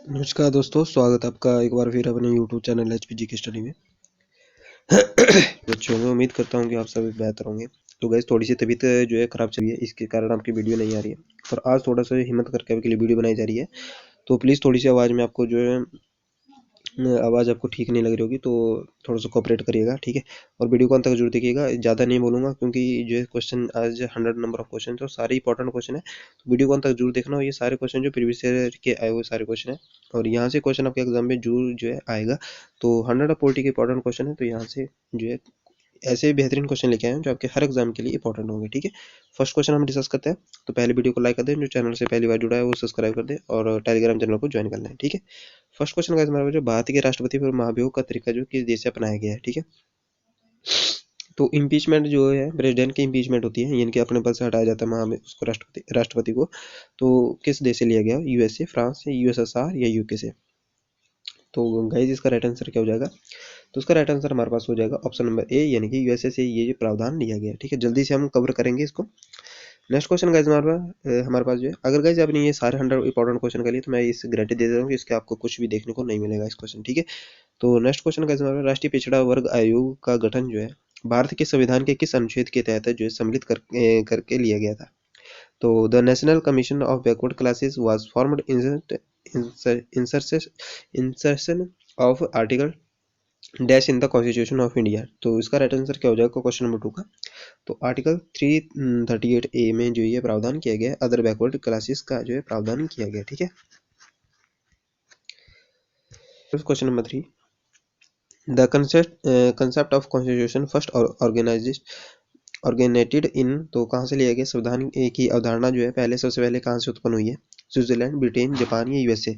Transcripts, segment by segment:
नमस्कार दोस्तों, स्वागत है आपका एक बार फिर अपने यूट्यूब चैनल एचपीजी की स्टडी में। बच्चों में उम्मीद करता हूँ कि आप सभी बेहतर होंगे। तो गाइस थोड़ी सी तबीयत जो है खराब चल रही है, इसके कारण आपकी वीडियो नहीं आ रही है, पर आज थोड़ा सा हिम्मत करके आपके लिए वीडियो बनाई जा रही है। तो प्लीज़ थोड़ी सी आवाज़ में आपको जो है आवाज़ आपको ठीक नहीं लग रही होगी तो थोड़ा सा कोऑपरेट करिएगा, ठीक है। और वीडियो को अंत तक जरूर देखिएगा, ज़्यादा नहीं बोलूँगा क्योंकि जो है क्वेश्चन आज 100 नंबर ऑफ क्वेश्चन तो सारे इंपॉर्टेंट क्वेश्चन है। तो वीडियो को अंत तक जरूर देखना, और ये सारे क्वेश्चन जो प्रीवियस ईयर के आए हुए सारे क्वेश्चन है, और यहाँ से क्वेश्चन आपके एग्जाम में जरूर जो है आएगा। तो 100 के इंपॉर्टेंट क्वेश्चन है, तो यहाँ से जो है ऐसे बेहतरीन क्वेश्चन लेके आए हैं जो आपके हर एग्जाम के लिए इंपॉर्टेंट होंगे, ठीक है। फर्स्ट क्वेश्चन हम डिस्कस करते हैं। तो पहले वीडियो को लाइक कर दें, जो चैनल से पहली बार जुड़ा है वो सब्सक्राइब कर दे, और टेलीग्राम चैनल को ज्वाइन कर लें, ठीक है। फर्स्ट क्वेश्चन का हमारा जो भारत के राष्ट्रपति पर महाभियोग का तरीका जो किस देश से अपनाया गया है, ठीक है। तो इम्पीचमेंट जो है प्रेसिडेंट की इम्पीचमेंट होती है, यानी कि अपने पद से हटाया जाता है उसको राष्ट्रपति को। तो किस देश से लिया गया? यूएसए, फ्रांस से, यूएसएसआर या यूके से? तो गाइस इसका राइट आंसर क्या हो जाएगा? तो उसका राइट आंसर हमारे पास हो जाएगा ऑप्शन नंबर ए, यानी कि यूएसए से ये प्रावधान लिया गया है, ठीक है। जल्दी से हम कवर करेंगे इसको। नेक्स्ट क्वेश्चन गाइस हमारे पास जो है, अगर गाइस आपने ये सारे 100 इंपॉर्टेंट क्वेश्चन कर लिए तो मैं इस गारंटी दे देता हूँ कि इसके आपको कुछ भी देखने को नहीं मिलेगा इस क्वेश्चन, ठीक है। तो नेक्स्ट क्वेश्चन गाइस हमारा, राष्ट्रीय पिछड़ा वर्ग आयोग का गठन जो है भारत के संविधान के किस अनुच्छेद के तहत जो है सम्मिलित करके लिया गया था? तो the national commission of backward classes was formed insertion of article dash in the constitution of India. तो इसका राइट आंसर क्या हो जाएगा क्वेश्चन नंबर 2 का? तो आर्टिकल 338A में जो ये प्रावधान किया गया है, अदर बैकवर्ड क्लासेस का जो है प्रावधान किया गया, ठीक है। Question number 3, the concept of constitution first organised in, तो कहाँ से लिया गया? संविधान की अवधारणा जो है पहले सबसे पहले कहाँ से उत्पन्न हुई है? स्विट्जरलैंड, ब्रिटेन, जापान या यूएसए?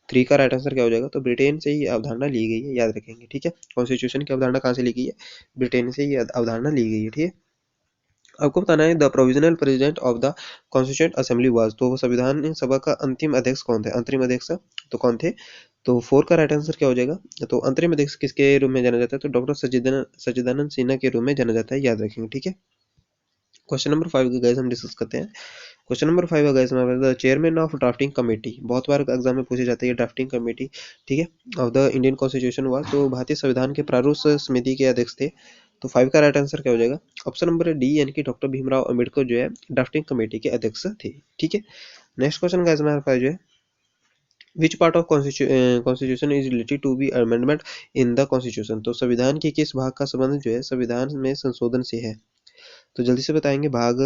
3 का राइट आंसर क्या हो जाएगा? तो ब्रिटेन से ही अवधारणा ली गई है, याद रखेंगे, ठीक है। कॉन्स्टिट्यूशन की अवधारणा कहाँ से ली गई है? ब्रिटेन से ही अवधारणा ली गई है, ठीक है। आपको बताना है the provisional president of the constituent assembly was, तो संविधान सभा का अंतिम अध्यक्ष कौन थे? अंतरिम अध्यक्ष तो कौन थे? तो 4 का राइट आंसर क्या हो जाएगा? तो अंतरिम अध्यक्ष किसके रूप में जाना जाता है? तो डॉक्टर सच्चिदानंद सिन्हा के रूप में जाना जाता है, याद रखेंगे, ठीक है। क्वेश्चन नंबर 5 का गाइस हम डिस्कस करते हैं। क्वेश्चन नंबर 5 का गाइस हमारा the chairman of drafting committee, बहुत बार एग्जाम में पूछी जाती है ड्राफ्टिंग कमेटी, ठीक है, of the Indian constitution was, तो भारतीय संविधान के प्रारूप समिति के अध्यक्ष थे। तो 5 का राइट आंसर क्या हो जाएगा? ऑप्शन नंबर डी, यानी कि डॉक्टर भीमराव अम्बेडकर जो है ड्राफ्टिंग कमेटी के अध्यक्ष थे, ठीक है। नेक्स्ट क्वेश्चन गाइस हमारे पास जो है, which part of constitution is related to be amendment in the constitution, तो संविधान के किस भाग का संबंध जो है संविधान में संशोधन से है? तो जल्दी से बताएंगे, भाग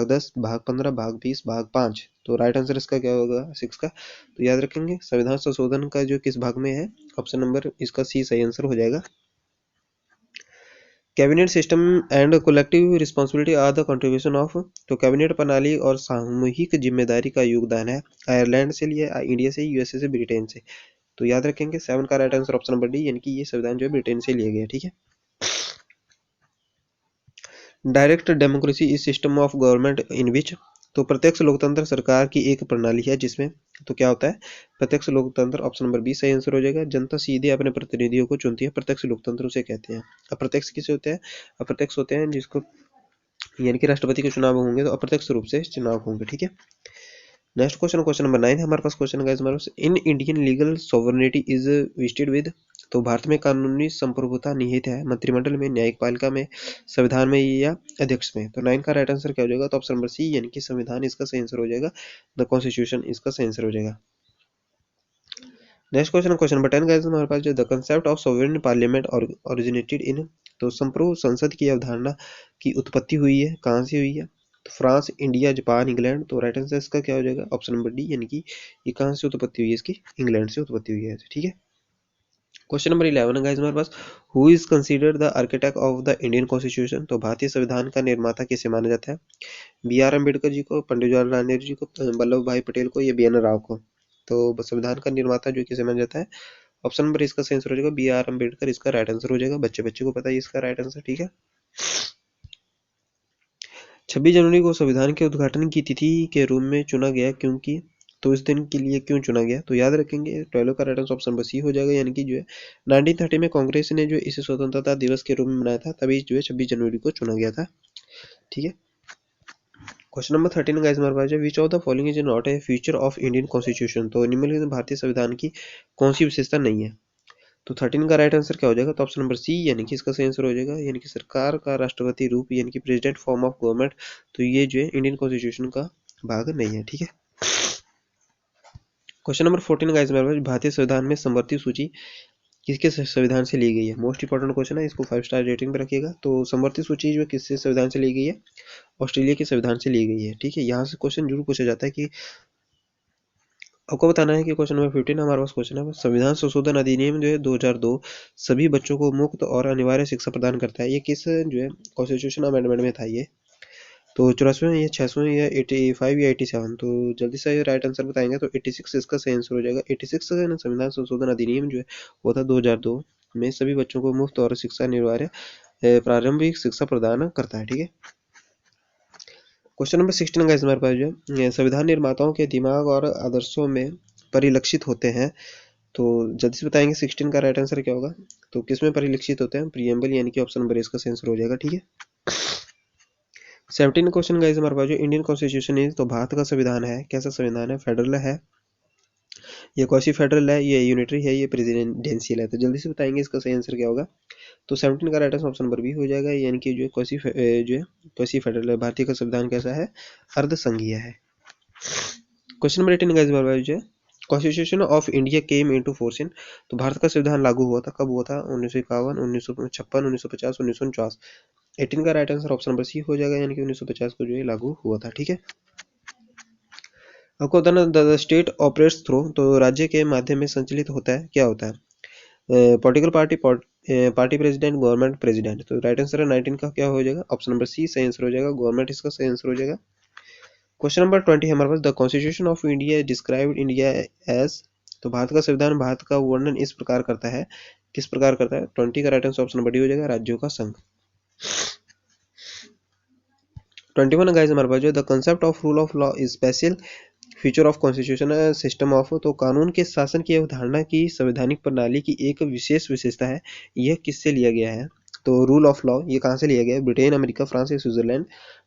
10, भाग 15, भाग 20, भाग 5? तो राइट आंसर इसका क्या होगा 6 का? तो याद रखेंगे संविधान संशोधन का जो किस भाग में है, ऑप्शन नंबर इसका सी सही आंसर हो जाएगा। Cabinet system and collective responsibility are the contribution of, तो कैबिनेट प्रणाली और सामूहिक जिम्मेदारी का योगदान है, आयरलैंड से लिया, इंडिया से, यूएसए से, ब्रिटेन से? तो याद रखेंगे 7 का right answer option number D, यानी कि ये संविधान जो है ब्रिटेन से लिया गया, ठीक है। Direct democracy is system of government in which, तो प्रत्यक्ष लोकतंत्र सरकार की एक प्रणाली है जिसमें, तो क्या होता है प्रत्यक्ष लोकतंत्र? ऑप्शन नंबर बी सही आंसर हो जाएगा। जनता सीधे अपने प्रतिनिधियों को चुनती है, प्रत्यक्ष लोकतंत्र उसे कहते हैं। अप्रत्यक्ष किसे होते हैं? अप्रत्यक्ष होते हैं जिसको, यानी कि राष्ट्रपति के चुनाव होंगे तो अप्रत्यक्ष रूप से चुनाव होंगे, ठीक है। नेक्स्ट क्वेश्चन, क्वेश्चन नंबर 9 हमारे पास क्वेश्चन गाइस हमारे पास, in Indian legal sovereignty is vested with, तो भारत में कानूनी संप्रभुता निहित है मंत्रिमंडल में, न्यायपालिका में, संविधान में या अध्यक्ष में? तो 9 का राइट आंसर क्या हो जाएगा? तो ऑप्शन नंबर सी, यानी कि संविधान इसका सही आंसर हो जाएगा, द कॉन्स्टिट्यूशन इसका सही आंसर हो जाएगा। Next question, question number 10 guys हमारे पास जो, the concept of sovereign parliament originated in, तो संप्रभु संसद की अवधारणा की उत्पत्ति हुई है, कहाँ से हुई है? तो फ्रांस, इंडिया, जापान, इंग्लैंड? तो राइट आंसर इसका क्या हो जाएगा? ऑप्शन नंबर डी, यानी कि ये कहाँ से उत्पत्ति हुई है इसकी? इंग्लैंड से उत्पत्ति हुई है, ठीक है। क्वेश्चन नंबर 11 गाइस हमारे पास, who is considered the architect of the Indian constitution, तो भारतीय संविधान का निर्माता किसे माना जाता है? बी आर अम्बेडकर जी को, पंडित जवाहरलाल नेहरू जी को, वल्लभ भाई पटेल को या बी एन राव को? तो संविधान का निर्माता जो किसे माना जाता है? ऑप्शन नंबर इसका सही आंसर हो जाएगा बी आर अम्बेडकर, इसका राइट आंसर हो जाएगा। बच्चे बच्चे को पता है इसका राइट आंसर, ठीक है। 26 जनवरी को संविधान के उद्घाटन की तिथि के रूप में चुना गया क्योंकि, तो इस दिन के लिए क्यों चुना गया? तो याद रखेंगे 12 का right answer option number C हो जाएगा, यानी कि जो है 1930 में कांग्रेस ने जो इसे स्वतंत्रता दिवस के रूप में मनाया था, तभी जो है 26 जनवरी को चुना गया था, ठीक है। क्वेश्चन नंबर 13 गाइस हमारे पास है विच of the following is not a feature of Indian constitution. तो निम्नलिखित में भारतीय संविधान की कौन सी विशेषता नहीं है। तो 13 का राइट आंसर क्या हो जाएगा, तो ऑप्शन नंबर सी यानी कि इसका सही आंसर हो जाएगा, यानी कि सरकार का राष्ट्रपति रूप यानी कि प्रेसिडेंट फॉर्म ऑफ गवर्नमेंट। तो ये जो है इंडियन कॉन्स्टिट्यूशन का भाग नहीं है, ठीक है। क्वेश्चन नंबर 14 गाइस हमारे पास भारतीय संविधान में समवर्ती सूची किसके संविधान से ली गई है। मोस्ट इंपॉर्टेंट क्वेश्चन है, इसको 5 स्टार रेटिंग पे रखिएगा। तो समवर्ती सूची जो किससे संविधान से ली गई है, ऑस्ट्रेलिया के संविधान से ली गई है, ठीक है। यहाँ से क्वेश्चन जरूर पूछा जाता है कि आपको बताना है कि क्वेश्चन नंबर 15 हमारे पास क्वेश्चन है संविधान संशोधन अधिनियम जो है 2002 सभी बच्चों को मुफ्त और अनिवार्य शिक्षा प्रदान करता है। ये किस जो है कॉन्स्टिट्यूशन अमेंडमेंट में था ये, तो 84वें या 66वें या 85 या 87। तो जल्दी से राइट आंसर बताएंगे तो 86 इसका सही आंसर हो जाएगा। 86 संविधान संशोधन अधिनियम जो है वो था 2002 में सभी बच्चों को मुफ्त और शिक्षा अनिवार्य प्रारंभिक शिक्षा प्रदान करता है, ठीक है। क्वेश्चन नंबर 16 का हमारे पास जो है संविधान निर्माताओं के दिमाग और आदर्शों में परिलक्षित होते हैं। तो जल्दी से बताएंगे 16 का राइट आंसर क्या होगा। तो किसमें परिलक्षित होते हैं, प्रीएम्बल यानी कि ऑप्शन नंबर इसका सही आंसर हो जाएगा, ठीक है। 17 क्वेश्चन गाइस हमारे पास जो इंडियन कॉन्स्टिट्यूशन है तो भारत का संविधान है कैसा संविधान है, फेडरल है, ये क्वासी फेडरल है, ये यूनिटरी है, ये प्रेसिडेंशियल है। तो जल्दी से बताएंगे इसका सही आंसर क्या होगा। तो 17 का right answer option number B हो जाएगा, यानी कि जो जो है क्वासी फेडरल है। भारतीय का संविधान कैसा है, अर्ध संघीय है। क्वेश्चन नंबर 18 गाइस हमारे पास जो है constitution of India came into force in. तो भारत का संविधान लागू हुआ था, कब हुआ था, 1951, 1956, 1950, 1949। 18 का right answer option number C हो जाएगा, यानी कि 1950 को जो है लागू हुआ था, ठीक है। आपको बताना द स्टेट ऑपरेट्स थ्रू, तो राज्य के माध्यम में संचालित होता है, क्या होता है, political party, party president, government president. तो राइट आंसर है 19 का क्या हो जाएगा, ऑप्शन नंबर सी सही आंसर हो जाएगा, गवर्नमेंट इसका सही आंसर हो जाएगा। क्वेश्चन नंबर 20 हमारे पास the constitution of India described India as. तो भारत का संविधान भारत का वर्णन इस प्रकार करता है, किस प्रकार करता है। 20 का right answer option number D हो जाएगा, राज्यों का संघ। 21 गाइस हमारे पास जो the concept of rule of law is special feature of constitution system of. तो कानून के शासन की अवधारणा की संवैधानिक प्रणाली की एक विशेष विशेषता है, यह किससे लिया गया है। तो रूल ऑफ लॉ ये कहाँ से लिया गया है, ब्रिटेन, अमेरिका, फ्रांस या स्विट्जरलैंड।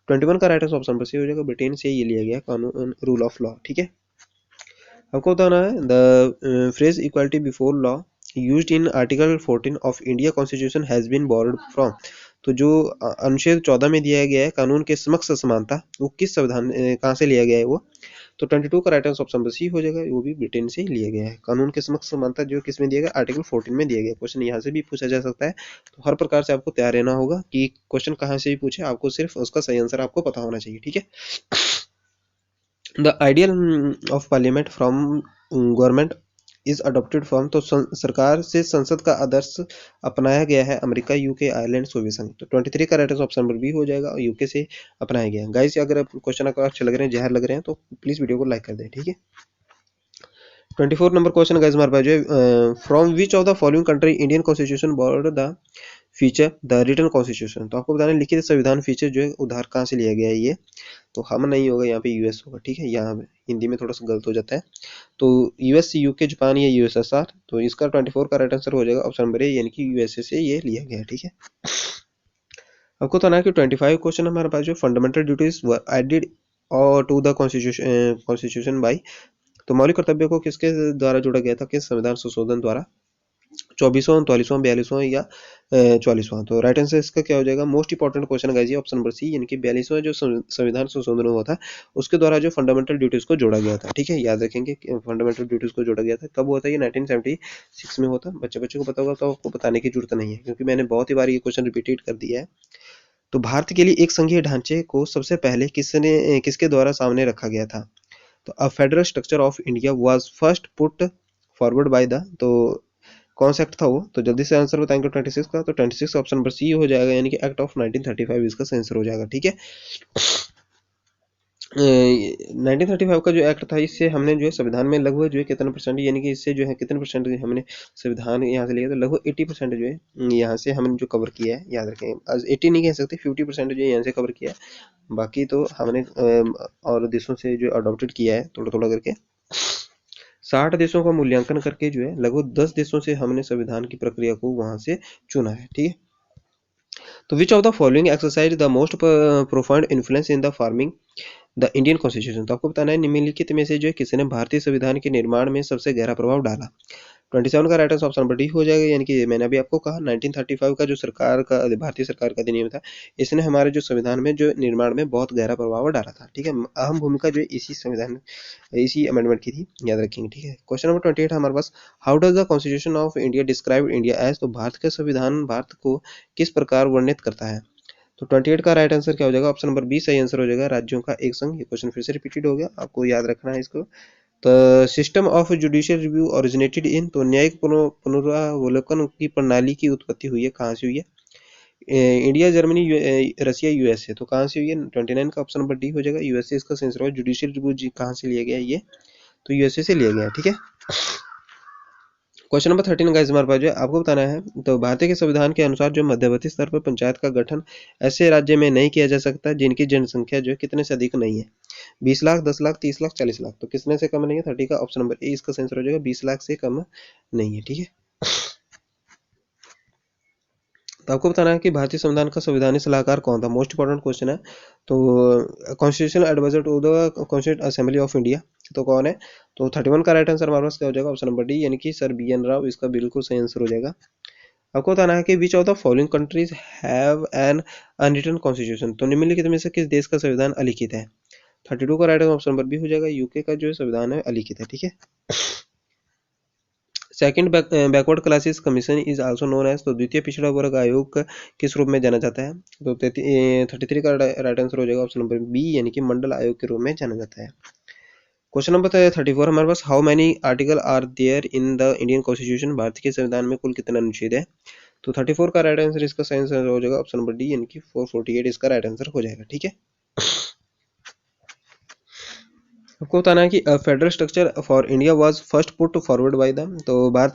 21 का right answer option number C हो जाएगा, ब्रिटेन से ये लिया गया कानून रूल ऑफ लॉ, ठीक है। आपको बताना है the phrase equality before law used in article 14 of India constitution has been borrowed from. तो जो अनुच्छेद 14 में दिया गया है कानून के समक्ष समानता, वो किस संविधान कहाँ से लिया गया है वो। तो 22 का right answer option number C हो जाएगा, वो भी ब्रिटेन से लिया गया है। कानून के समक्ष समानता जो किस में दिया गया, आर्टिकल 14 में दिया गया। क्वेश्चन यहाँ से भी पूछा जा सकता है, तो हर प्रकार से आपको तैयार रहना होगा कि क्वेश्चन कहाँ से भी पूछे, आपको सिर्फ उसका सही आंसर आपको पता होना चाहिए, ठीक है। The ideal of parliament from government is adopted from. तो सरकार से संसद का आदर्श अपनाया गया है, अमेरिका, यूके, आयरलैंड, सोवियत संघ। तो 23 का right answer option number B हो जाएगा, और यूके से अपनाया गया है। गाइस अगर क्वेश्चन आपको अच्छे लग रहे हैं, जहर लग रहे हैं, तो प्लीज वीडियो को लाइक कर दें, ठीक है। 24 नंबर क्वेश्चन गाइस हमारे पास जो है from which of the following country Indian constitution borrowed the feature the written constitution. तो आपको बताना लिखित संविधान फीचर जो है उधार कहाँ से लिया गया है ये। तो हम नहीं होगा, यहाँ पे यूएस होगा, ठीक है। यहाँ हिंदी में थोड़ा सा गलत हो जाता है। तो यूएस, यूके, जापान या यूएसएसआर। तो इसका 24 का राइट आंसर हो जाएगा ऑप्शन नंबर ए, यानी कि यूएसए से ये लिया गया, ठीक है। आपको तो ना कि 25 क्वेश्चन हमारे पास जो फंडामेंटल ड्यूटीज वर एडेड और टू द कॉन्स्टिट्यूशन बाई। तो मौलिक कर्तव्य को किसके द्वारा जोड़ा गया था, किस संविधान संशोधन द्वारा, 24वां, 43वां, 42वां या 44वां। तो राइट आंसर इसका क्या हो जाएगा, most important question guys option number C, यानी कि 42वां जो संविधान संशोधन हुआ था उसके द्वारा जो फंडामेंटल ड्यूटीज को जोड़ा गया था, ठीक है। याद रखेंगे फंडामेंटल ड्यूटीज को जोड़ा गया था, कब हुआ था ये 1976 में हुआ था। बच्चों को पता होगा तो आपको बताने की जरूरत नहीं है, क्योंकि मैंने बहुत ही बार ये क्वेश्चन रिपीटेड कर दिया है। तो भारत के लिए एक संघीय ढांचे को सबसे पहले किसके द्वारा सामने रखा गया था। तो a federal structure of India was first put forward by the. तो कौन सा एक्ट था वो, तो जल्दी से आंसर बताएंगे 26 का। तो 26 ऑप्शन नंबर सी हो जाएगा, यानी कि एक्ट ऑफ 1935 इसका आंसर हो जाएगा, ठीक है। 1935 का जो एक्ट था, इससे हमने जो है संविधान में लगभग जो है कितना परसेंट, यानी कि इससे जो है कितने परसेंट हमने संविधान यहाँ से लिया, तो लगभग 80% जो है यहाँ से हमने जो कवर किया है। याद रखें, आज 80 नहीं कह सकते, 50% जो है यहाँ से कवर किया है। बाकी तो हमने और देशों से जो अडॉप्टेड किया है थोड़ा थोड़ा करके। 60 देशों का मूल्यांकन करके जो है लगभग 10 देशों से हमने संविधान की प्रक्रिया को वहां से चुना है, ठीक है। तो विच of the following exercise the most profound influence in the farming the Indian constitution. तो आपको बताना है निम्नलिखित में से जो है किसने भारतीय संविधान के निर्माण में सबसे गहरा प्रभाव डाला। 27 का right answer option number D हो जाएगा, यानी कि मैंने अभी आपको कहा 1935 का जो सरकार का भारतीय सरकार का अधिनियम था, इसने हमारे जो संविधान में जो निर्माण में बहुत गहरा प्रभाव डाला था। ठीक है, अहम भूमिका जो है इसी संविधान इसी अमेंडमेंट की थी, याद रखेंगे। ठीक है, क्वेश्चन नंबर 28 हमारे पास, how does the constitution of India describe India as. तो भारत का संविधान भारत को किस प्रकार वर्णित करता है। तो 28 का राइट आंसर क्या हो जाएगा, ऑप्शन नंबर बी सही आंसर हो जाएगा, राज्यों का एक संघ। ये क्वेश्चन फिर से रिपीटेड हो गया, आपको याद रखना है इसको। तो system of judicial review originated in. तो न्यायिक पुनरावलोकन की प्रणाली की उत्पत्ति हुई है, कहाँ से हुई है। इंडिया, जर्मनी, रसिया, यूएसए। तो कहाँ से हुई है, 29 का ऑप्शन नंबर डी हो जाएगा, यूएसए इसका सेंसर होगा। जुडिशियल रिव्यू कहाँ से लिया गया ये, तो यूएसए से लिया गया। ठीक है, क्वेश्चन नंबर 13 गाइस हमारे पास जो है आपको बताना है, तो भारतीय के संविधान के अनुसार जो मध्यवर्ती स्तर पर पंचायत का गठन ऐसे राज्य में नहीं किया जा सकता जिनकी जनसंख्या जो है कितने से अधिक नहीं है। 20 लाख, 10 लाख, 30 लाख, 40 लाख। तो किसने से कम नहीं है, 30 का ऑप्शन नंबर ए इसका सेंसर हो जाएगा, 20 लाख से कम नहीं है। ठीक है, तो आपको बताना है कि भारतीय संविधान का संवैधानिक सलाहकार कौन था, मोस्ट इंपॉर्टेंट क्वेश्चन है। तो constitutional adviser to the constituent assembly of India, तो कौन है। तो 31 का राइट आंसर हमारे पास क्या हो जाएगा, ऑप्शन नंबर डी, यानी कि सर बी एन राव इसका बिल्कुल सही आंसर हो जाएगा। आपको बताना है कि विच of the following countries have an unwritten constitution. तो निम्नलिखित में से किस देश का संविधान अलिखित है। 32 का right answer option number B हो जाएगा, यूके का जो संविधान है अलिखित है। ठीक है, second backward classes commission is also known as. तो द्वितीय पिछड़ा वर्ग आयोग किस रूप में जाना जाता है। तो 33 का राइट आंसर हो जाएगा, ऑप्शन नंबर बी, यानी कि मंडल आयोग के रूप में जाना जाता है। क्वेश्चन नंबर 34 हमारे पास, how many article are there in the Indian constitution. भारत के संविधान में कुल कितना अनुच्छेद है। तो 34 का राइट आंसर इसका सही आंसर हो जाएगा, ऑप्शन नंबर डी, यानी कि 448 इसका राइट आंसर हो जाएगा। ठीक है, आपको बताना है कि federal structure for India was first put forward by the. तो भारत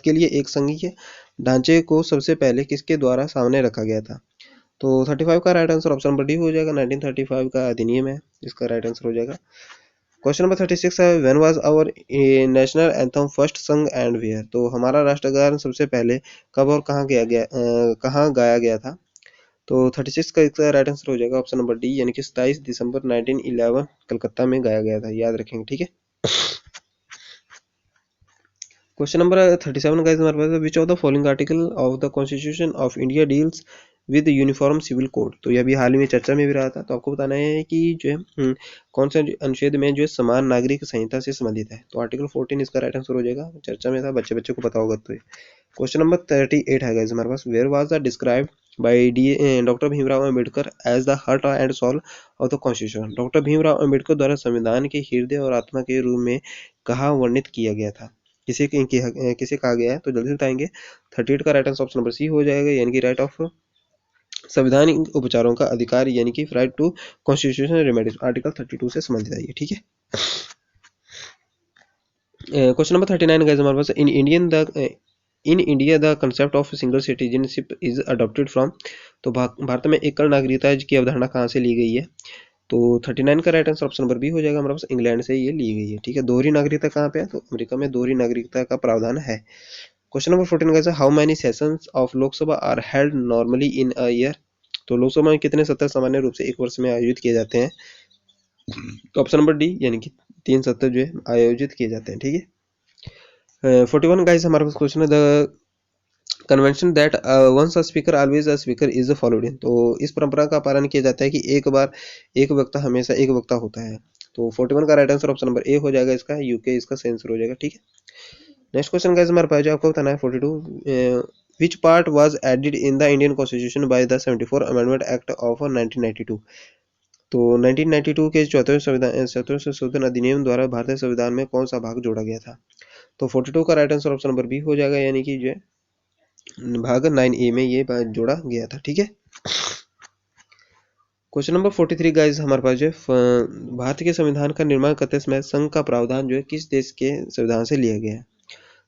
के लिए एक संघीय ढांचे को सबसे पहले किसके द्वारा सामने रखा गया था। तो 35 का right answer option number D हो जाएगा, 1935 का अधिनियम है, इसका राइट आंसर हो जाएगा। क्वेश्चन नंबर 36 है, when was our national anthem first sung and where. तो हमारा राष्ट्रगान सबसे पहले कब और कहाँ गाया गया था। तो 36 का इसका राइट आंसर हो जाएगा, ऑप्शन नंबर डी, यानी कि 27 दिसंबर 1911 कलकत्ता में गाया गया था, याद रखेंगे। ठीक है, क्वेश्चन नंबर 37 गाइस हमारे पास, which of the following article of the constitution of India deals with uniform civil code. तो ये अभी हाल ही में चर्चा में भी रहा था, तो आपको बताना है कि जो है कौन सा अनुच्छेद में जो है समान नागरिक संहिता से संबंधित है। तो आर्टिकल 14 इसका राइट आंसर हो जाएगा, चर्चा में था, बच्चे बच्चे को पता होगा। तो क्वेश्चन नंबर 38 है गाइस हमारे पास, where was the described by doctor Bhimrao Ambedkar as the heart and soul of the constitution. Doctor Bhimrao Ambedkar द्वारा संविधान के हृदय और आत्मा के रूप में कहाँ वर्णित किया गया था, किसे कहा गया है। तो जल्दी से बताएंगे। 38 का right answer option number C हो जाएगा, यानी कि राइट ऑफ संवैधानिक उपचारों का अधिकार, यानी कि right to constitutional remedies, article 32 से संबंधित है ये। ठीक है, क्वेश्चन नंबर 39 गाइस हमारे पास, in India the concept of single citizenship is adopted from. तो भारत में एकल नागरिकता की अवधारणा कहाँ से ली गई है। तो 39 का right answer option number B हो जाएगा, हमारे पास इंग्लैंड से ये ली गई है। ठीक है, दोहरी नागरिकता कहाँ पे है, तो अमेरिका में दोहरी नागरिकता का प्रावधान है। Question number 14 guys, how many sessions of Lok Sabha are held normally in a year. तो लोकसभा में कितने सत्र सामान्य रूप से एक वर्ष में आयोजित किए जाते हैं। तो ऑप्शन नंबर डी, यानी कि 3 सत्र जो है आयोजित किए जाते हैं। ठीक है, 41 गाइस हमारे पास क्वेश्चन है, the convention that once a speaker always a speaker is followed in. तो इस परंपरा का पालन किया जाता है कि एक बार एक वक्ता हमेशा एक वक्ता होता है। तो 41 का राइट आंसर ऑप्शन नंबर ए हो जाएगा, इसका यूके इसका सही आंसर हो जाएगा। ठीक है, नेक्स्ट क्वेश्चन गाइस हमारे पास जो आपको बताना है 42, which part was added in the Indian constitution by the 74 amendment act of 1992। तो 1992 के चौथे संशोधन अधिनियम द्वारा भारतीय संविधान में कौन सा भाग जोड़ा गया था। तो 42 का right answer option number B हो जाएगा, यानी कि जो भाग 9A में ये जोड़ा गया था। ठीक है, क्वेश्चन नंबर 43 गाइस हमारे पास जो भारत के संविधान का निर्माण करते समय संघ का प्रावधान जो है किस देश के संविधान से लिया गया है।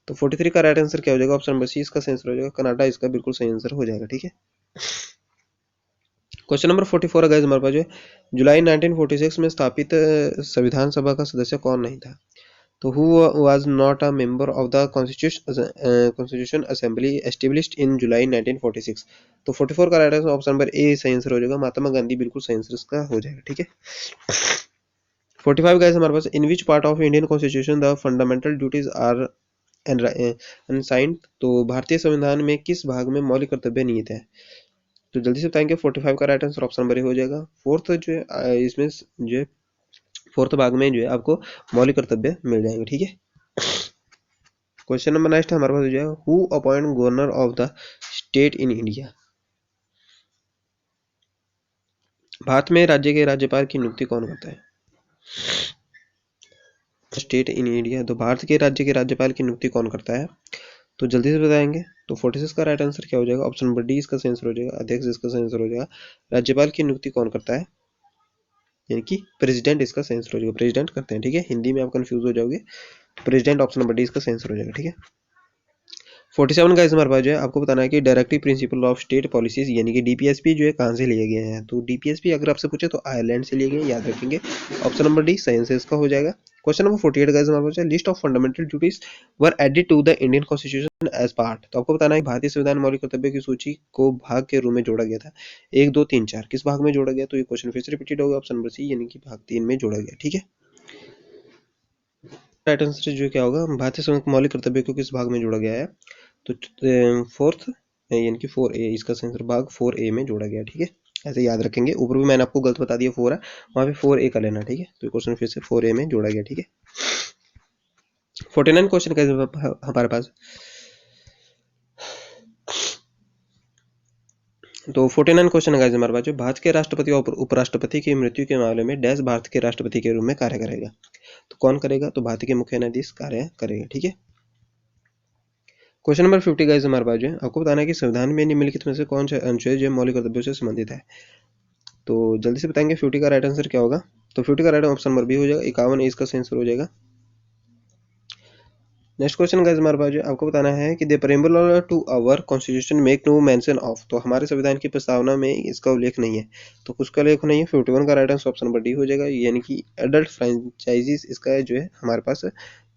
तो 43 का राइट आंसर क्या हो जाएगा, ऑप्शन नंबर सी इसका सही आंसर हो जाएगा, कनाडा इसका बिल्कुल सही आंसर हो जाएगा। ठीक है, क्वेश्चन नंबर 44 गाइस हमारे पास जो जुलाई 1946 में स्थापित संविधान सभा का सदस्य कौन नहीं था। तो who was not a member of the constitution assembly established in July 1946। तो 44 का right answer option number A सही आंसर हो जाएगा, महात्मा गांधी बिल्कुल सही आंसर इसका हो जाएगा। ठीक है। 45 गाइस हमारे पास, in which part of Indian constitution the fundamental duties are unsigned. तो भारतीय संविधान में किस भाग में मौलिक कर्तव्य निहित है? तो जल्दी से बताएंगे। 45 का राइट आंसर ऑप्शन नंबर ए हो जाएगा। फोर्थ जो है इसमें जो है फोर्थ भाग में जो है आपको मौलिक कर्तव्य मिल जाएंगे। ठीक है। क्वेश्चन नंबर नेक्स्ट हमारे पास जो है, who appoint governor of the state in India. Bharat में राज्य के राज्यपाल की नियुक्ति कौन करता है? स्टेट इन इंडिया, तो भारत के राज्य के राज्यपाल की नियुक्ति कौन करता है? तो जल्दी से बताएंगे। तो 46 का राइट आंसर क्या हो जाएगा? ऑप्शन नंबर डी इसका सही आंसर हो जाएगा, अध्यक्ष इसका सही आंसर हो जाएगा। राज्यपाल की नियुक्ति कौन करता है? यानी कि प्रेसिडेंट इसका सही आंसर हो जाएगा, प्रेसिडेंट करते हैं। ठीक है, हिंदी में आप कंफ्यूज हो जाओगे, प्रेसिडेंट ऑप्शन नंबर डी इसका सही आंसर हो जाएगा। ठीक है। 47 का हमारे पास जो है आपको बताना है कि directive principle of state policies यानी कि डीपीएसपी जो है कहाँ से लिए गए हैं। तो डीपीएसपी अगर आपसे पूछे तो आयरलैंड से लिए गए, याद रखेंगे। ऑप्शन नंबर डी सही आंसर इसका हो जाएगा। क्वेश्चन नंबर 48 गाइस हमारे पास, list of fundamental duties were added to the Indian constitution as part. तो आपको बताना है भारतीय संविधान मौलिक कर्तव्य की सूची को भाग के रूप में जोड़ा गया था। 1 2 3 4 किस भाग में जोड़ा गया? तो ये क्वेश्चन फिर से रिपीटेड होगा, ऑप्शन नंबर सी यानी कि भाग 3 में जोड़ा गया। ठीक है। राइट आंसर जो क्या होगा, भारतीय संविधान मौलिक कर्तव्य को किस भाग में जोड़ा गया है? तो फोर्थ यानी कि 4A इसका आंसर भाग 4A में जोड़ा गया। ठीक है, ऐसे याद रखेंगे। ऊपर भी मैंने आपको गलत बता दिया, 4 है, वहाँ पे 4A का लेना। ठीक है, तो क्वेश्चन फिर से 4A में जोड़ा गया। ठीक है। 49 क्वेश्चन का हमारे पास, तो 49 क्वेश्चन है हमारे पास, जो भारत के राष्ट्रपति और उपराष्ट्रपति की मृत्यु के मामले में डैश भारत के राष्ट्रपति के रूप में कार्य करेगा। तो कौन करेगा? तो भारत के मुख्य न्यायाधीश कार्य करेगा। ठीक है। क्वेश्चन नंबर 50 गाइस हमारे पास जो है आपको बताना है कि संविधान में निम्नलिखित में से कौन सा अनुच्छेद जो मौलिक कर्तव्यों से संबंधित है। तो जल्दी से बताएंगे 50 का राइट आंसर क्या होगा। तो 50 का राइट ऑप्शन नंबर बी हो जाएगा, 51 इसका सही आंसर हो जाएगा। नेक्स्ट क्वेश्चन गाइस हमारे पास जो आपको बताना है कि the preamble to our constitution make no mention of. तो हमारे संविधान की प्रस्तावना में इसका उल्लेख नहीं है। तो कुछ का उल्लेख नहीं है। 51 का right answer option number D हो जाएगा, यानी कि एडल्ट फ्रेंचाइजीज इसका जो है हमारे पास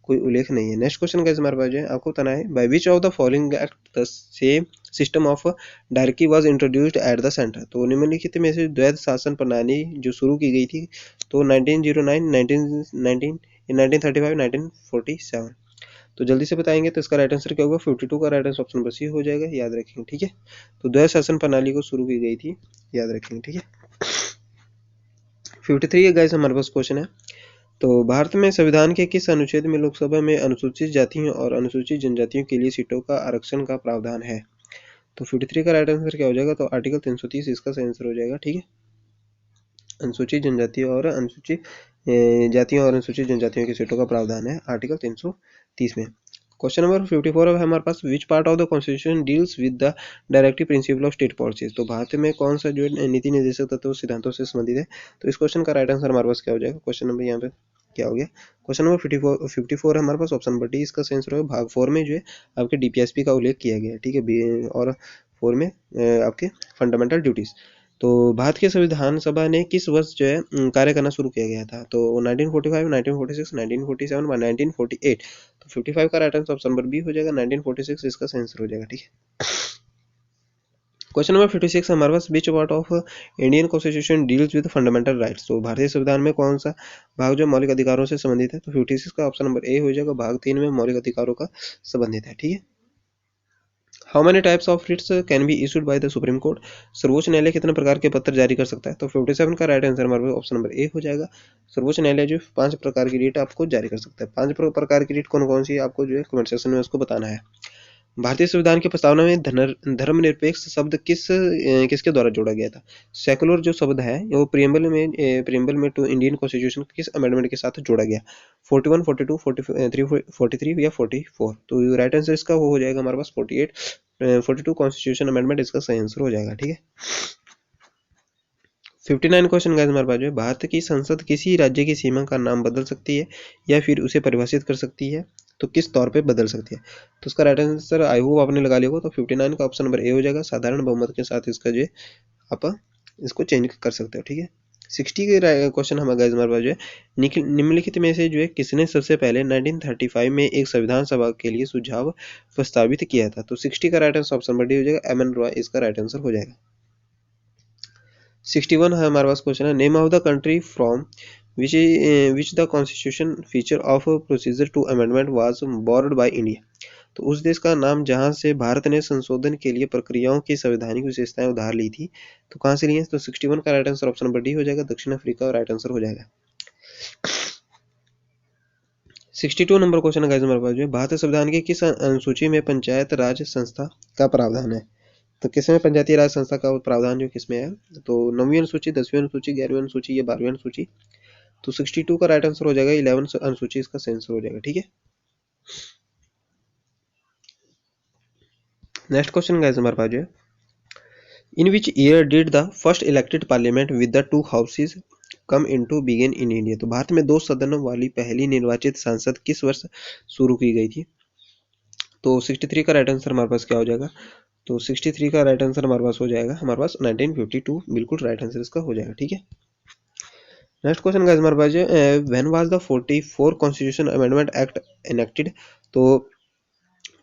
कोई उल्लेख नहीं है। नेक्स्ट क्वेश्चन गाइस हमारे पास जो है आपको बताना है, by which of the following act the same system of directory was introduced at the centre. तो निम्नलिखित में से द्वैध शासन प्रणाली जो शुरू की गई थी तो 1909, 1919, 1935, 1947। तो जल्दी से बताएंगे। तो इसका राइट आंसर क्या होगा? 52 का right answer option number C हो जाएगा, याद रखेंगे। ठीक है, तो द्वैध शासन प्रणाली को शुरू की गई थी, याद रखेंगे। ठीक है। 53 गाइस हमारे पास क्वेश्चन है, तो भारत में संविधान के किस अनुच्छेद में लोकसभा में अनुसूचित जातियों और अनुसूचित जनजातियों के लिए सीटों का आरक्षण का प्रावधान है? तो 53 का राइट आंसर क्या हो जाएगा? तो आर्टिकल 330 इसका सही आंसर हो जाएगा। ठीक है, अनुसूचित जनजातियों और अनुसूचित जातियों और अनुसूचित जनजातियों की सीटों का प्रावधान है आर्टिकल 330 में। क्वेश्चन नंबर 54 है हमारे पास, which part of the constitution deals with the directive principle of state policies. तो भारत में कौन सा जो नीति निर्देशक तत्व सिद्धांतों से संबंधित है? तो इस क्वेश्चन का राइट आंसर हमारे पास क्या हो जाएगा? क्वेश्चन नंबर यहाँ पे क्या हो गया? क्वेश्चन नंबर 54 है हमारे पास, ऑप्शन नंबर डी इसका आंसर होगा। भाग 4 में जो है आपके डीपीएसपी का उल्लेख किया गया है। ठीक है, और 4 में आपके फंडामेंटल ड्यूटीज। तो भारत के संविधान सभा ने किस वर्ष जो है कार्य करना शुरू किया गया था? तो 1945, 1946, 1947 व 1948। तो 55 का right answer option number B हो जाएगा, 1946 इसका सही आंसर हो जाएगा। ठीक है। क्वेश्चन नंबर 56 हमारे पास, which part of Indian constitution deals with fundamental rights. तो भारतीय संविधान में कौन सा भाग जो मौलिक अधिकारों से संबंधित है? तो 56 का ऑप्शन नंबर ए हो जाएगा, भाग 3 में मौलिक अधिकारों का संबंधित है। ठीक है। How many types of writs can be issued by the supreme court. सर्वोच्च न्यायालय कितने प्रकार के पत्र जारी कर सकता है? तो 57 का राइट आंसर हमारे ऑप्शन नंबर ए हो जाएगा। सर्वोच्च न्यायालय जो 5 प्रकार की रिट आपको जारी कर सकता है। 5 प्रकार की रिट कौन कौन सी है आपको जो है कमेंट सेक्शन में उसको बताना है। भारतीय संविधान की प्रस्तावना में धर्मनिरपेक्ष शब्द किसके द्वारा जोड़ा गया था? सेकुलर जो शब्द है वो प्रियम्बल में टू इंडियन कॉन्स्टिट्यूशन किस अमेंडमेंट के साथ जोड़ा गया? 41, 42, 43 या 44। तो राइट आंसर इसका वो हो जाएगा हमारे पास 42 कॉन्स्टिट्यूशन अमेंडमेंट इसका सही आंसर हो जाएगा। ठीक है। 59 क्वेश्चन गाइस हमारे पास जो है, भारत की संसद किसी राज्य की सीमा का नाम बदल सकती है या फिर उसे परिभाषित कर सकती है? तो किस तौर पे बदल सकती है? तो उसका राइट आंसर आई होप आपने लगा लिया होगा। तो 59 का ऑप्शन नंबर ए हो जाएगा, साधारण बहुमत के साथ इसका जो आप इसको चेंज कर सकते हो। ठीक है। 60 के क्वेश्चन हमारे पास जो है, निम्नलिखित में से जो है किसने सबसे पहले 1935 में एक संविधान सभा के लिए सुझाव प्रस्तावित किया था। तो 60 का right answer option number D हो जाएगा, एम एन रॉय इसका राइट आंसर हो जाएगा। 61 है हमारे पास क्वेश्चन है, name of the country from which the constitution feature of procedure to amendment was borrowed by India. तो उस देश का नाम जहां से भारत ने संशोधन के लिए प्रक्रियाओं की संवैधानिक विशेषताएं उधार ली थी, तो कहां से ली है। तो 61 का right answer option number D हो जाएगा, दक्षिण अफ्रीका राइट आंसर हो जाएगा। 62 नंबर क्वेश्चन है हमारे पास जो है, भारतीय संविधान की किस अनुसूची में पंचायत राज संस्था का प्रावधान है। तो किसमें पंचायती राज संस्था का प्रावधान जो किसमें है, तो 9वीं अनुसूची, 10वीं अनुसूची, 11वीं अनुसूची या 12वीं अनुसूची। तो 62 का राइट आंसर हो जाएगा 11 अनुसूची इसका सही आंसर हो जाएगा। ठीक है, नेक्स्ट क्वेश्चन गाइस हमारे पास जो है, in which year did the first elected parliament with the 2 houses come into begin in India. तो भारत में 2 सदनों वाली पहली निर्वाचित संसद किस वर्ष शुरू की गई थी। तो 63 का राइट आंसर हमारे पास क्या हो जाएगा। तो 63 का राइट आंसर हमारे पास हो जाएगा, हमारे पास 1952 बिल्कुल राइट आंसर इसका हो जाएगा। ठीक है, नेक्स्ट क्वेश्चन गाइस हमारे पास when was the 44 constitution amendment act enacted. तो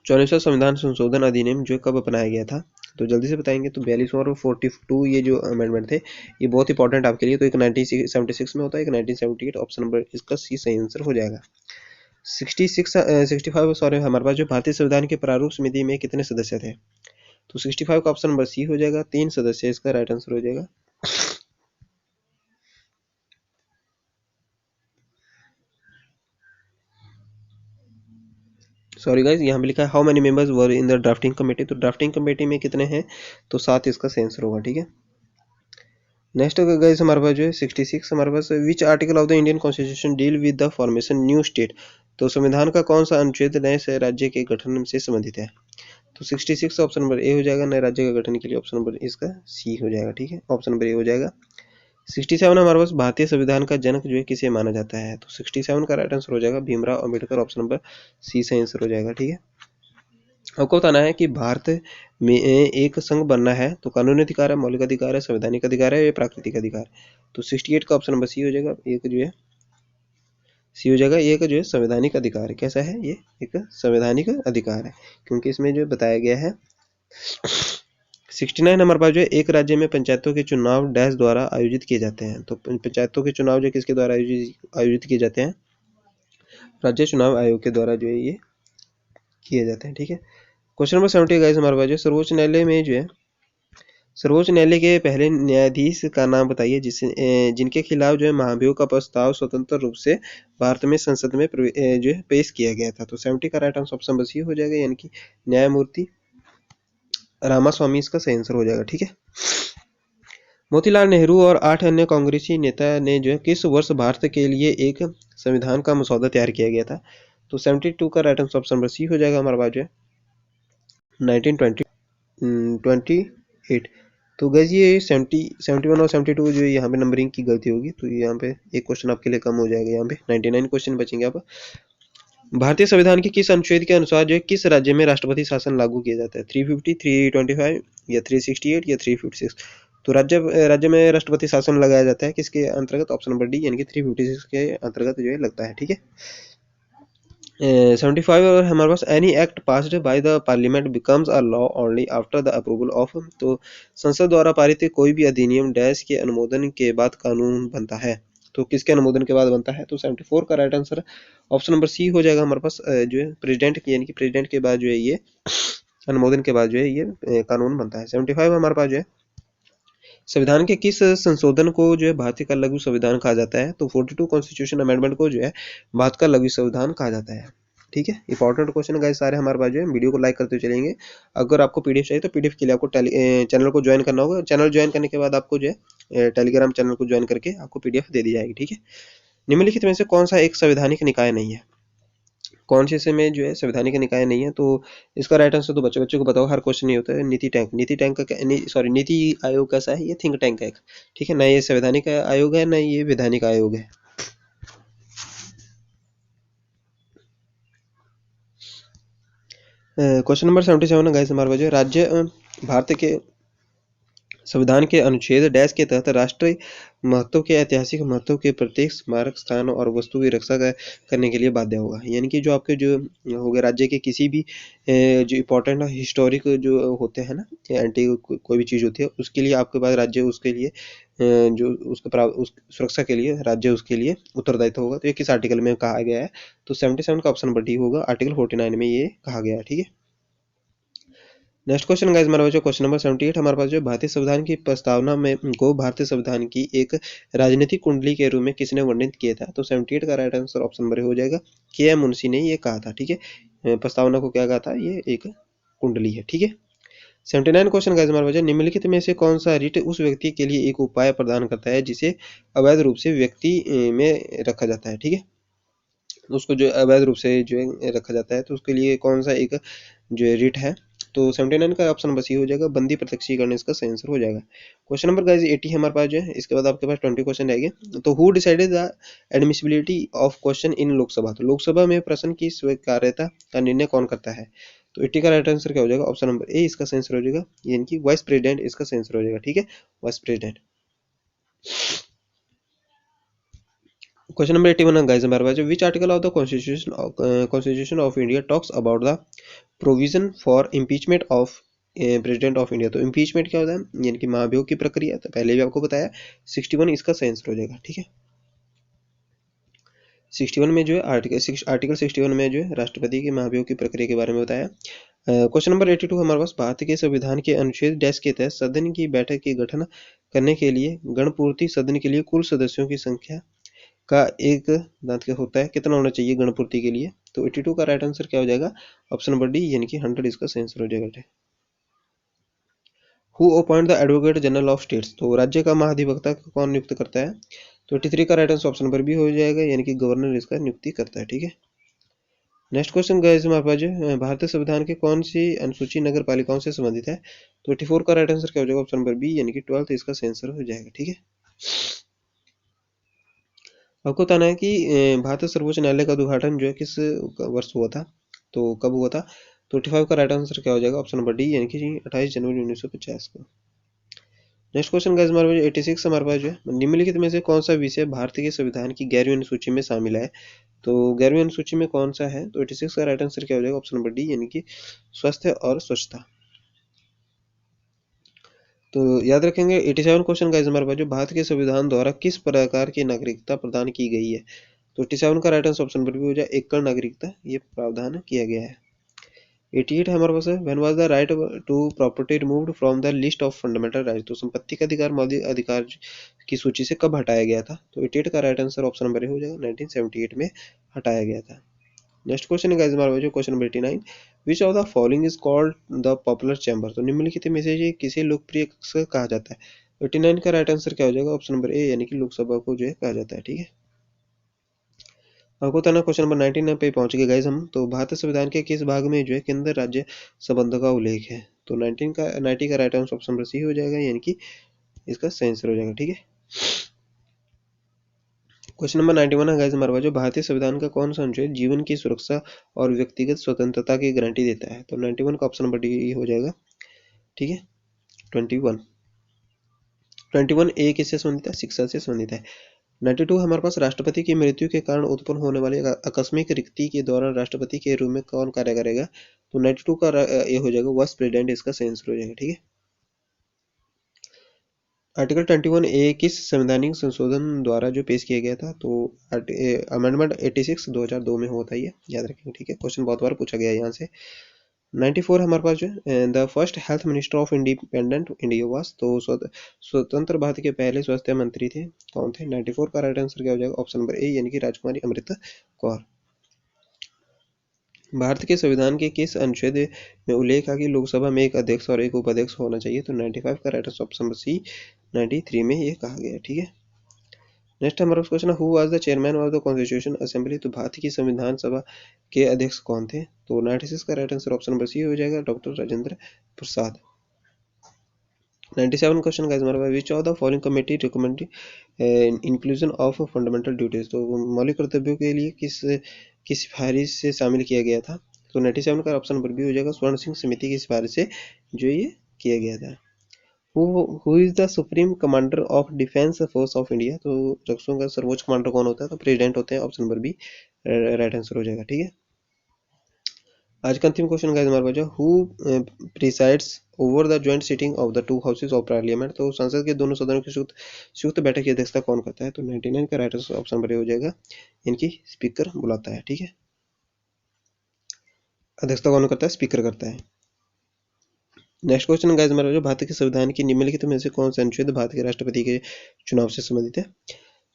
44वां संविधान संशोधन अधिनियम जो कब अपनाया गया था। तो जल्दी से बताएंगे, तो 42 और 42 ये जो अमेंडमेंट थे ये बहुत इंपॉर्टेंट आपके लिए। तो एक 1976 में होता है, एक 1978, ऑप्शन नंबर इसका सी सही आंसर हो जाएगा। 65 सॉरी हमारे पास जो भारतीय संविधान के प्रारूप समिति में कितने सदस्य थे। तो 65 का ऑप्शन नंबर सी हो जाएगा, 3 सदस्य इसका राइट आंसर हो जाएगा। सॉरी गाइज, यहाँ पे लिखा है how many members were in the drafting committee. तो ड्राफ्टिंग कमेटी में कितने हैं, तो 7 इसका सही आंसर होगा। ठीक है, नेक्स्ट गाइस हमारे पास जो है 66 हमारे पास, which article of the Indian constitution deal with the formation new state. तो संविधान का कौन सा अनुच्छेद नए से राज्य के गठन से संबंधित है। तो 66 ऑप्शन नंबर ए हो जाएगा, नए राज्य के गठन के लिए ऑप्शन नंबर इसका सी हो जाएगा। ठीक है, ऑप्शन नंबर ए हो जाएगा। 67 हमारे पास, भारतीय संविधान का जनक जो है किसे माना जाता है। तो 67 का राइट आंसर हो जाएगा Bhimrao Ambedkar, option number C सही आंसर हो जाएगा। ठीक है, आपको बताना है कि भारत में एक संघ बनना है तो कानूनी अधिकार है, मौलिक अधिकार है, संवैधानिक अधिकार है या प्राकृतिक अधिकार। तो 68 का ऑप्शन नंबर सी हो जाएगा, एक जो है सी हो जाएगा, एक जो है संवैधानिक अधिकार है। कैसा है ये, एक संवैधानिक अधिकार है, क्योंकि इसमें जो बताया गया है। 69 नंबर पर जो है, एक राज्य में पंचायतों के चुनाव डैश द्वारा आयोजित किए जाते हैं। तो पंचायतों के चुनाव जो किसके द्वारा आयोजित किए जाते हैं, राज्य चुनाव आयोग के द्वारा जो है ये किए जाते हैं। ठीक है, क्वेश्चन नंबर 70 गाइस हमारे पास जो सर्वोच्च न्यायालय में जो है, सर्वोच्च न्यायालय के पहले न्यायाधीश का नाम बताइए जिनके खिलाफ जो है महाभियोग का प्रस्ताव स्वतंत्र रूप से भारत में संसद में जो है पेश किया गया था। तो 70 का राइट आंसर ऑप्शन बस हो जाएगा, यानी कि न्यायमूर्ति रामास्वामी इसका सही आंसर हो जाएगा। ठीक है, मोतीलाल नेहरू और 8 अन्य कांग्रेसी नेता ने जो है किस वर्ष भारत के लिए एक संविधान का मसौदा तैयार किया गया था। तो 72 का राइट आंसर ऑप्शन सी हो जाएगा हमारे पास जो है 1928। तो गैस ये 71 और 72 जो यहाँ पे नंबरिंग की गलती होगी, तो यहाँ पे एक क्वेश्चन आपके लिए कम हो जाएगा, यहाँ पे 99 क्वेश्चन बचेंगे। आप भारतीय संविधान के किस अनुच्छेद के अनुसार जो है किस राज्य में राष्ट्रपति शासन लागू किया जाता है। 350, 325 या 368 या 356। तो राज्य में राष्ट्रपति शासन लगाया जाता है किसके अंतर्गत, ऑप्शन नंबर डी यानी कि 356 के अंतर्गत जो है लगता है। ठीक है, 75 और हमारे पास, any act passed by the parliament becomes a law only after the approval of. तो संसद द्वारा पारित कोई भी अधिनियम डैश के अनुमोदन के बाद कानून बनता है। तो किसके अनुमोदन के बाद बनता है। तो 74 का right answer option number C हो जाएगा हमारे पास, जो है प्रेसिडेंट यानी कि प्रेसिडेंट के बाद जो है ये अनुमोदन के बाद जो है ये कानून बनता है। 75 हमारे पास जो है, संविधान के किस संशोधन को जो है भारतीय का लघु संविधान कहा जाता है। तो 42 कॉन्स्टिट्यूशन अमेंडमेंट को जो है भारत का लघु संविधान कहा जाता है। ठीक है, इंपॉर्टेंट क्वेश्चन गाइस सारे हमारे पास जो है। वीडियो को लाइक करते चलेंगे। अगर आपको पीडीएफ चाहिए तो पीडीएफ के लिए आपको चैनल को ज्वाइन करना होगा। चैनल ज्वाइन करने के बाद आपको जो है टेलीग्राम चैनल को ज्वाइन करके आपको पीडीएफ दे दी जाएगी। ठीक है, निम्नलिखित में से कौन सा एक संवैधानिक निकाय नहीं है, कौन से में जो है संवैधानिक निकाय नहीं है। तो इसका राइट आंसर तो बच्चों को बताओ, हर क्वेश्चन नहीं होता है। नीति टैंक का सॉरी नीति आयोग कैसा है, ये थिंक टैंक है। ठीक है, ना ये संवैधानिक आयोग है ना ये वैधानिक आयोग है। क्वेश्चन नंबर 77 गाइस हमारे पास राज्य भारत के संविधान के अनुच्छेद डैश के तहत राष्ट्रीय महत्व के ऐतिहासिक महत्व के प्रत्येक स्मारक स्थान और वस्तु की रक्षा करने के लिए बाध्य होगा। यानी कि जो आपके जो हो गए राज्य के किसी भी जो इम्पोर्टेंट हिस्टोरिक जो होते हैं ना, एंटी कोई भी चीज़ होती है, उसके लिए आपके पास राज्य उसके लिए जो उस सुरक्षा के लिए राज्य उसके लिए उत्तरदायित्व होगा। तो ये किस आर्टिकल में कहा गया है? तो 77 का ऑप्शन नंबर डी होगा, आर्टिकल 49 में ये कहा गया है। ठीक है, नेक्स्ट क्वेश्चन गाइस हमारा जो क्वेश्चन नंबर 78 हमारे पास जो भारतीय संविधान की प्रस्तावना में को भारतीय संविधान की एक राजनीतिक कुंडली के रूप में किसने वर्णित किया था? तो 78 का राइट आंसर ऑप्शन नंबर हो जाएगा, के एम मुंशी ने ये कहा था। ठीक है, प्रस्तावना को क्या कहा था? ये एक कुंडली है। ठीक है, 79 क्वेश्चन गाइस हमारे पास निम्नलिखित में से कौन सा रिट उस व्यक्ति के लिए एक उपाय प्रदान करता है जिसे अवैध रूप से व्यक्ति में रखा जाता है? ठीक है, उसको जो अवैध रूप से जो रखा जाता है तो उसके लिए कौन सा एक जो रिट है? तो 79 का ऑप्शन बस ये हो जाएगा, बंदी प्रत्यक्षीकरण इसका सही आंसर हो जाएगा। क्वेश्चन नंबर गाइस 80 हमारे पास जो है, इसके बाद आपके पास 20 क्वेश्चन रहेंगे। तो who decided the admissibility of question in Lok Sabha? तो लोकसभा में प्रश्न की स्वीकार्यता का निर्णय कौन करता है? तो 80 का राइट आंसर क्या हो जाएगा? ऑप्शन नंबर ए इसका सही आंसर हो जाएगा, यानी कि वाइस प्रेसिडेंट इसका सही आंसर हो जाएगा। ठीक है, vice president. Question number 81 guys हमारे पास which article of the constitution of India talks about the provision for impeachment of president of India? तो इम्पीचमेंट क्या होता है? यानी कि महाभियोग की प्रक्रिया, तो पहले भी आपको बताया। 61 इसका सही आंसर हो जाएगा। ठीक है, 61 में जो है आर्टिकल 61 में जो है राष्ट्रपति के महाभियोग की प्रक्रिया के बारे में बताया। क्वेश्चन नंबर 82 हमारे पास भारत के संविधान के अनुच्छेद डैश के तहत सदन की बैठक की गठन करने के लिए गणपूर्ति सदन के लिए कुल सदस्यों की संख्या का एक दांत क्या होता है, कितना होना चाहिए गणपूर्ति के लिए? तो 82 का राइट आंसर क्या हो जाएगा? ऑप्शन नंबर डी, यानी कि 100 इसका सही आंसर हो जाएगा। Who appoint the advocate general of states? तो राज्य का महाधिवक्ता कौन नियुक्त करता है? तो 83 का right answer option number B हो जाएगा, यानी कि गवर्नर इसका नियुक्ति करता है। ठीक है, नेक्स्ट क्वेश्चन गाइस हमारे पास जो भारतीय संविधान के कौन सी अनुसूची नगर पालिकाओं से संबंधित है? तो 84 का राइट आंसर क्या हो जाएगा? ऑप्शन नंबर बी, यानी कि 12 इसका सही आंसर हो जाएगा। ठीक है, आपको बताना है कि भारतीय सर्वोच्च न्यायालय का उद्घाटन जो है किस वर्ष हुआ था? तो कब हुआ था? तो 85 का राइट आंसर क्या हो जाएगा? ऑप्शन नंबर डी, यानी कि 28 जनवरी 1950 को। नेक्स्ट क्वेश्चन गाइस हमारे पास 86 हमारे पास जो है निम्नलिखित में से कौन सा विषय भारतीय के संविधान की 11वीं अनुसूची में शामिल है? तो 11वीं अनुसूची में कौन सा है? तो 86 का राइट आंसर क्या हो जाएगा? ऑप्शन नंबर डी, यानी कि स्वास्थ्य और स्वच्छता। तो याद रखेंगे 87 क्वेश्चन गाइस हमारे पास जो भारत के संविधान द्वारा किस प्रकार की नागरिकता प्रदान की गई है? तो 87 का right answer option number B हो जाए, एकल नागरिकता ये प्रावधान किया गया है। 88 हमारे पास है when was the right to property removed from the list of fundamental right? तो संपत्ति का अधिकार मौलिक अधिकार की सूची से कब हटाया गया था? तो 88 का राइट आंसर ऑप्शन नंबर ए हो जाएगा, 1978 में हटाया गया था। नेक्स्ट क्वेश्चन है गाइस हमारे पास जो question number 89 which of the following is called the popular chamber? तो निम्नलिखित में से ये किसे लोकप्रिय कक्ष कहा जाता है? 89 का राइट आंसर क्या हो जाएगा? ऑप्शन नंबर ए, यानी कि लोकसभा को जो है कहा जाता है। ठीक है, आपको बताना क्वेश्चन नंबर 99 पे पहुंच गए गाइस हम। तो भारतीय संविधान के किस भाग में जो है केंद्र राज्य संबंधों का उल्लेख है? तो 90 का right answer option number C हो जाएगा, यानी कि इसका सही आंसर हो जाएगा। ठीक है, क्वेश्चन नंबर 91 है गाइस हमारे पास जो भारतीय संविधान का कौन सा अनुच्छेद जीवन की सुरक्षा और व्यक्तिगत स्वतंत्रता की गारंटी देता है? तो 91 का ऑप्शन नंबर डी हो जाएगा। ठीक है, 21 21 ए किससे संबंधित है? शिक्षा से संबंधित है। 92 हमारे पास राष्ट्रपति की मृत्यु के कारण उत्पन्न होने वाली आकस्मिक रिक्ति के दौरान राष्ट्रपति के रूप में कौन कार्य करेगा? तो 92 का ये हो जाएगा वाइस प्रेसिडेंट इसका सही आंसर हो जाएगा। ठीक है, आर्टिकल 21 ए किस संवैधानिक संशोधन द्वारा जो पेश किया गया था? तो अमेंडमेंट 86 2002 में होता है, ये याद रखेंगे। ठीक है, क्वेश्चन बहुत बार पूछा गया है यहाँ से। 94 हमारे पास जो है the first health minister of independent India was? तो स्वतंत्र भारत के पहले स्वास्थ्य मंत्री थे, कौन थे? 94 का राइट आंसर क्या हो जाएगा? ऑप्शन नंबर ए, यानी कि राजकुमारी अमृता कौर। भारत के संविधान के किस अनुच्छेद में उल्लेख है कि लोकसभा में एक अध्यक्ष और एक उपाध्यक्ष होना चाहिए? तो 95 का right answer option number C, 93 में ये कहा गया है। ठीक है, नेक्स्ट हमारा क्वेश्चन है who was the chairman of the constitution assembly? तो भारत की संविधान सभा के अध्यक्ष कौन थे? तो 96 का right answer option number C हो जाएगा, doctor Rajendra Prasad. 97 question guys हमारे पास which of the following committee recommend inclusion of fundamental duties? तो मौलिक कर्तव्यों के लिए किस सिफारिश से शामिल किया गया था? तो 97 का ऑप्शन नंबर बी हो जाएगा, स्वर्ण सिंह समिति की सिफारिश से जो ये किया गया था। Who is the supreme commander of defence force of India? तो रक्षों का सर्वोच्च कमांडर कौन होता है? तो प्रेसिडेंट होते हैं। Option number B right answer हो जाएगा। ठीक है, आज का अंतिम क्वेश्चन गाइस हमारे पास जो who presides over the joint sitting of the two houses of parliament? तो संसद के दोनों सदनों की संयुक्त बैठक की अध्यक्षता कौन करता है? तो 99 का राइट आंसर ऑप्शन नंबर ए हो जाएगा, इनकी स्पीकर बुलाता है। ठीक है, अध्यक्षता कौन करता है? स्पीकर करता है। नेक्स्ट क्वेश्चन गाइस हमारा जो भारत के संविधान की निम्नलिखित में से कौन सा अनुच्छेद भारत के राष्ट्रपति के चुनाव से संबंधित है?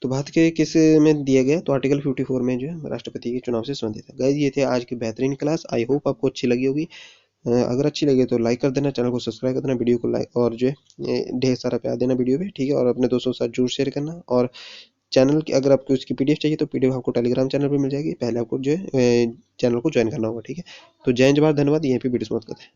तो भारत के किस में दिया गया? तो आर्टिकल 54 में जो है राष्ट्रपति के चुनाव से संबंधित है। गाइस ये थे आज की बेहतरीन क्लास, आई होप आपको अच्छी लगी होगी। अगर अच्छी लगी तो लाइक कर देना, चैनल को सब्सक्राइब कर देना, वीडियो को लाइक और जो है ढेर सारा प्यार देना वीडियो पे। ठीक है, और अपने दोस्तों के साथ जरूर शेयर करना। और चैनल की अगर आपको उसकी पीडीएफ चाहिए तो पीडीएफ आपको टेलीग्राम चैनल पर मिल जाएगी। पहले आपको जो है चैनल को ज्वाइन करना होगा। ठीक है, तो जय जवाहर, धन्यवाद। यहीं पे वीडियो समाप्त करते हैं।